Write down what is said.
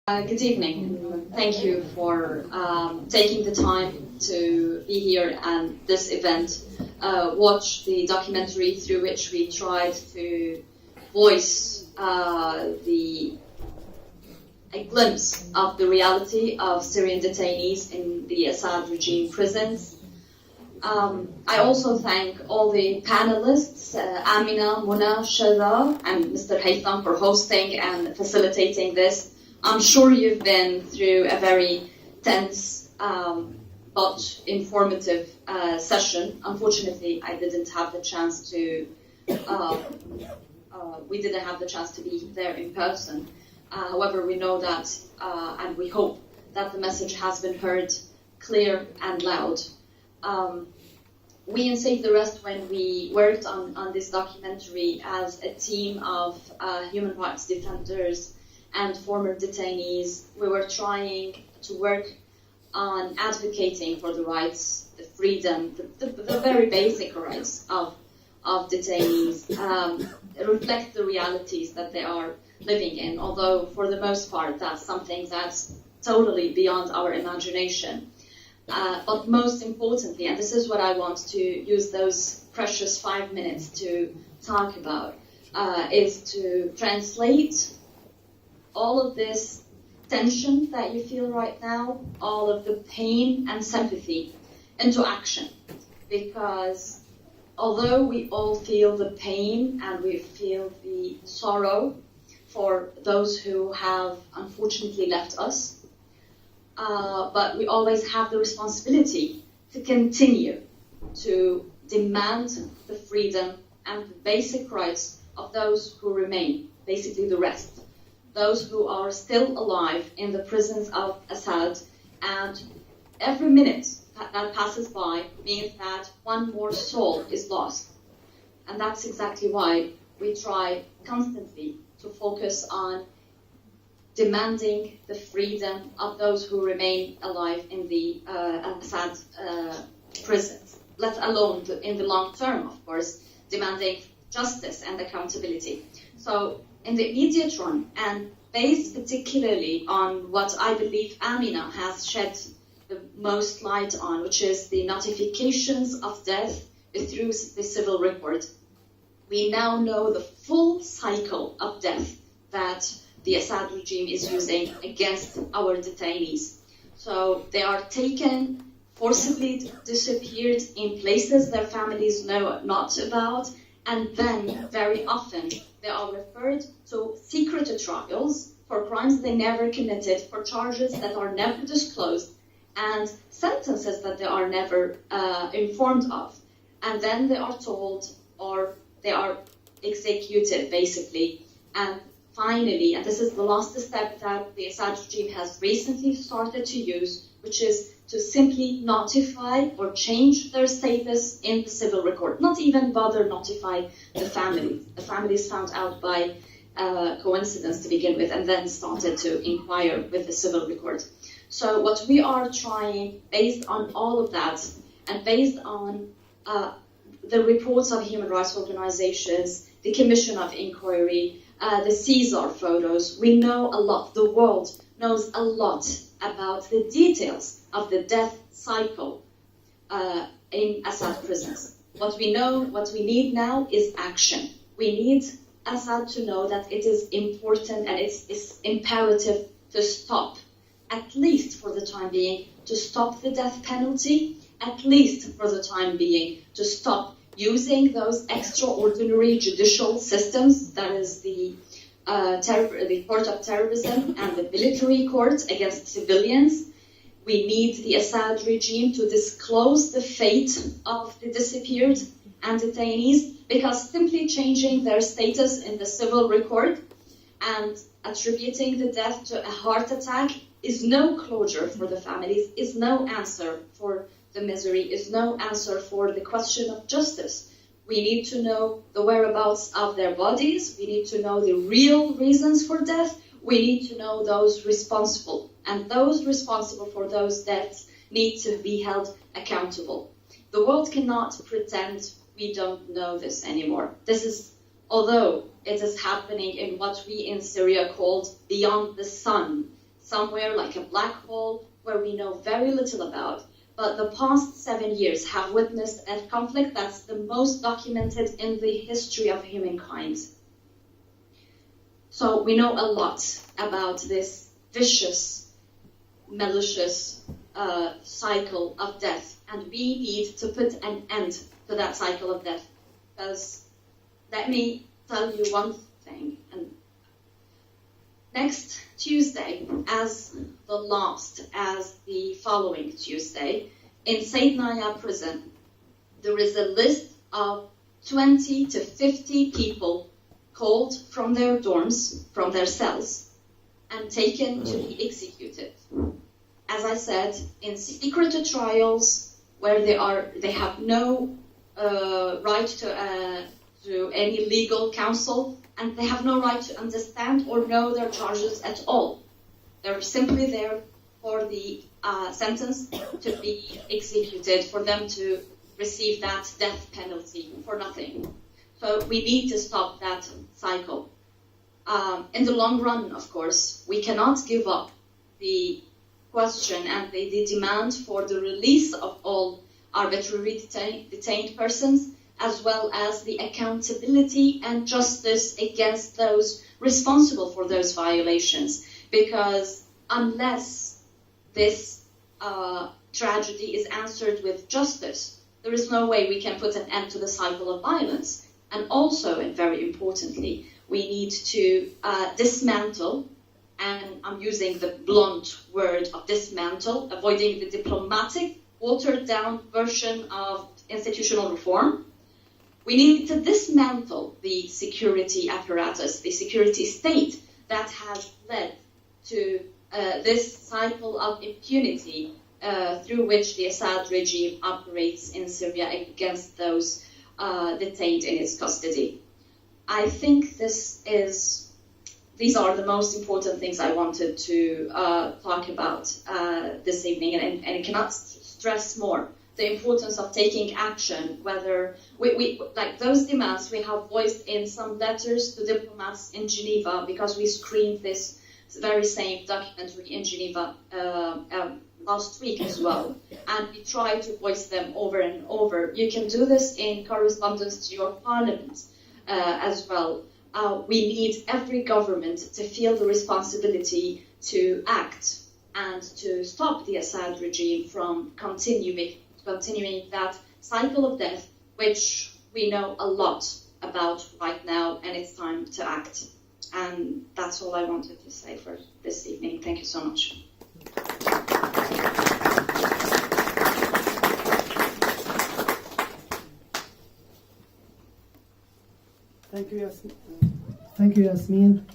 Good evening. Thank you for taking the time to be here and this event. Watch the documentary through which we tried to voice a glimpse of the reality of Syrian detainees in the Assad regime prisons. I also thank all the panelists, Amina, Muna, Shada, and Mr. Haytham for hosting and facilitating this. I'm sure you've been through a very tense but informative session. Unfortunately, I didn't have the chance to. We didn't have the chance to be there in person. However, we know that, and we hope that the message has been heard clear and loud. We in Save the Rest, when we worked on this documentary as a team of human rights defenders and former detainees, we were trying to work on advocating for the rights, the freedom, the very basic rights of detainees, reflect the realities that they are living in, although for the most part that's something that's totally beyond our imagination. But most importantly, and this is what I want to use those precious 5 minutes to talk about, is to translate all of this tension that you feel right now, all of the pain and sympathy into action. Because although we all feel the pain and we feel the sorrow for those who have unfortunately left us, but we always have the responsibility to continue to demand the freedom and the basic rights of those who remain, basically the rest. Those who are still alive in the prisons of Assad, and every minute that passes by means that one more soul is lost. And that's exactly why we try constantly to focus on demanding the freedom of those who remain alive in the Assad prisons, let alone in the long term, of course, demanding justice and accountability. So in the immediate run, and based particularly on what I believe Amina has shed the most light on, which is the notifications of death through the civil record, we now know the full cycle of death that the Assad regime is using against our detainees. So they are taken, forcibly disappeared in places their families know not about, and then very often they are referred to secret trials for crimes they never committed, for charges that are never disclosed, and sentences that they are never informed of. And then they are told, or they are executed, basically. And finally, and this is the last step that the Assad regime has recently started to use, which is to simply notify or change their status in the civil record, not even bother notify the families. The families found out by coincidence to begin with, and then started to inquire with the civil record. So what we are trying, based on all of that, and based on the reports of human rights organizations, the Commission of Inquiry, the Caesar photos, we know a lot, the world knows a lot about the details of the death cycle in Assad prisons. What we know, what we need now is action. We need Assad to know that it is important and it's imperative to stop, at least for the time being, to stop the death penalty, at least for the time being, to stop using those extraordinary judicial systems, that is the court of terrorism and the military court against civilians. We need the Assad regime to disclose the fate of the disappeared and detainees, because simply changing their status in the civil record and attributing the death to a heart attack is no closure for the families, is no answer for the misery, is no answer for the question of justice. We need to know the whereabouts of their bodies. We need to know the real reasons for death. We need to know those responsible. And those responsible for those deaths need to be held accountable. The world cannot pretend we don't know this anymore. This is, although it is happening in what we in Syria called beyond the sun somewhere like a black hole where we know very little about. But the past 7 years have witnessed a conflict that's the most documented in the history of humankind. So we know a lot about this vicious, malicious cycle of death, and we need to put an end to that cycle of death. Because let me tell you one thing. And next Tuesday, as the following Tuesday, in Saydnaya prison, there is a list of 20 to 50 people called from their dorms, from their cells, and taken to be executed. As I said, in secret trials where they have no right to any legal counsel, and they have no right to understand or know their charges at all. They're simply there for the sentence to be executed, for them to receive that death penalty for nothing. So we need to stop that cycle. In the long run, of course, we cannot give up the question and the demand for the release of all arbitrarily detained persons, as well as the accountability and justice against those responsible for those violations. Because unless this tragedy is answered with justice, there is no way we can put an end to the cycle of violence. And also, and very importantly, we need to dismantle, and I'm using the blunt word of dismantle, avoiding the diplomatic, watered-down version of institutional reform. We need to dismantle the security apparatus, the security state that has led to this cycle of impunity through which the Assad regime operates in Syria against those detained in its custody. I think these are the most important things I wanted to talk about this evening, and I cannot stress more the importance of taking action, whether we like those demands we have voiced in some letters to diplomats in Geneva, because we screened this very same documentary in Geneva last week as well, and we try to voice them over and over. You can do this in correspondence to your parliament as well. We need every government to feel the responsibility to act and to stop the Assad regime from continuing that cycle of death, which we know a lot about right now, and it's time to act. And that's all I wanted to say for this evening. Thank you so much. Thank you, Yasmin.